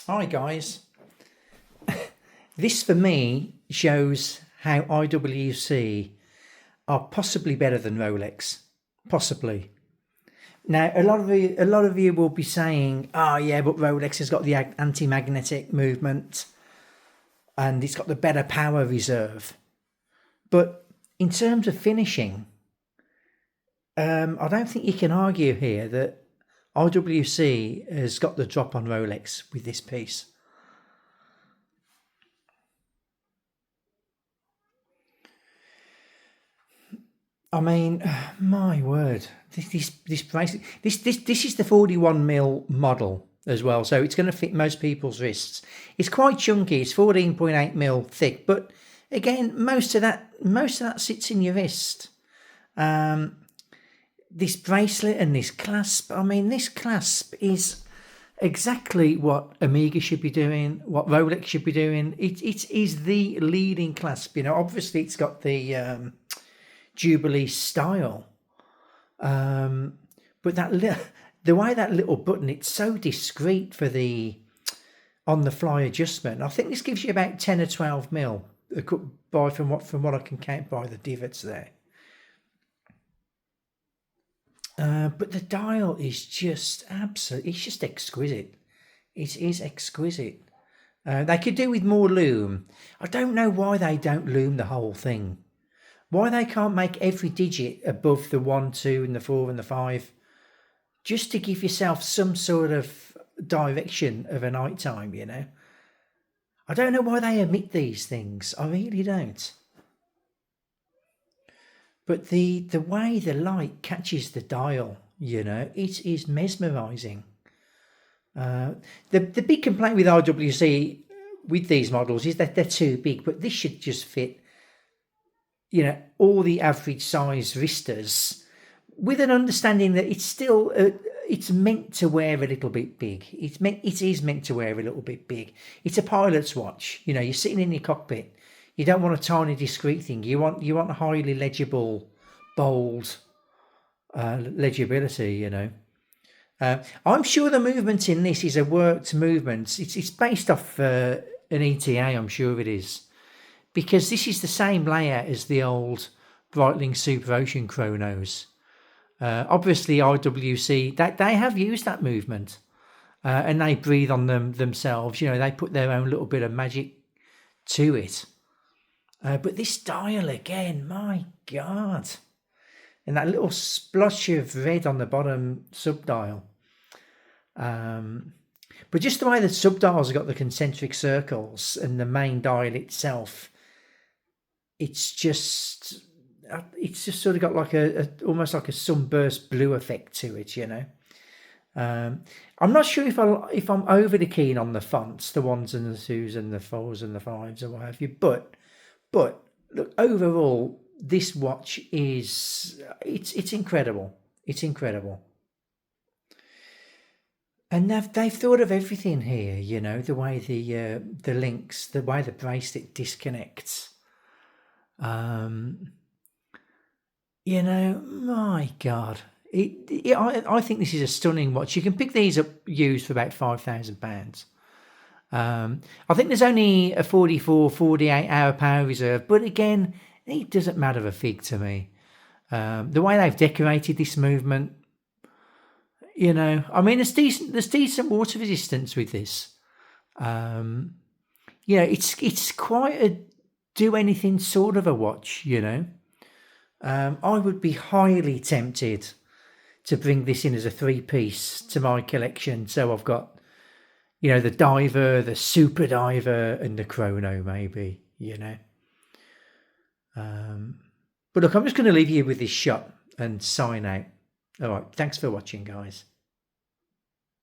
Hi guys. This for me shows how IWC are possibly better than Rolex. Possibly. Now a lot of you will be saying, "Oh yeah, but Rolex has got the anti-magnetic movement and it's got the better power reserve." But in terms of finishing, I don't think you can argue here that IWC has got the drop on Rolex with this piece. I mean, my word, this bracelet, this is the 41mm model as well, so it's going to fit most people's wrists. It's quite chunky. It's 14.8mm thick, but again, most of that sits in your wrist. This bracelet and this clasp. I mean, this clasp is exactly what Omega should be doing, what Rolex should be doing. It is the leading clasp. Obviously, it's got the Jubilee style, but the way that little button, it's so discreet for the on the fly adjustment. I think this gives you about 10 or 12 mil by from what I can count by the divots there. But the dial is just absolutely, it's just exquisite. It is exquisite. They could do with more loom. I don't know why they don't loom the whole thing. Why they can't make every digit above the 1, 2 and the 4 and the 5, just to give yourself some sort of direction of a night time, I don't know why they omit these things. I really don't. But the way the light catches the dial, it is mesmerizing. The big complaint with IWC with these models is that they're too big, but this should just fit all the average size wristers, with an understanding that it's still it's meant to wear a little bit big. It is meant to wear a little bit big. It's a pilot's watch. You're sitting in your cockpit. You don't want a tiny discreet thing. You want highly legible, bold legibility. I'm sure the movement in this is a worked movement. It's based off an ETA. I'm sure it is, because this is the same layout as the old Breitling Super Ocean chronos. Obviously, IWC, they have used that movement, and they breathe on them themselves. They put their own little bit of magic to it. But this dial again, my God. And that little splotch of red on the bottom subdial. But just the way the subdials have got the concentric circles and the main dial itself, it's just sort of got like almost like a sunburst blue effect to it, I'm not sure if I'm overly keen on the fonts, the 1s and the 2s and the 4s and the 5s or what have you, but look, overall, this watch is it's incredible. It's incredible. And they've thought of everything here, the way the links, the way the bracelet disconnects. My God, I think this is a stunning watch. You can pick these up used for about £5,000. I think there's only a 48 hour power reserve, but again, it doesn't matter a fig to me. The way they've decorated this movement, I mean, there's decent water resistance with this. It's quite a do anything sort of a watch, I would be highly tempted to bring this in as a 3-piece to my collection. So I've got, the diver, the super diver, and the chrono, maybe, But look, I'm just going to leave you with this shot and sign out. All right. Thanks for watching, guys.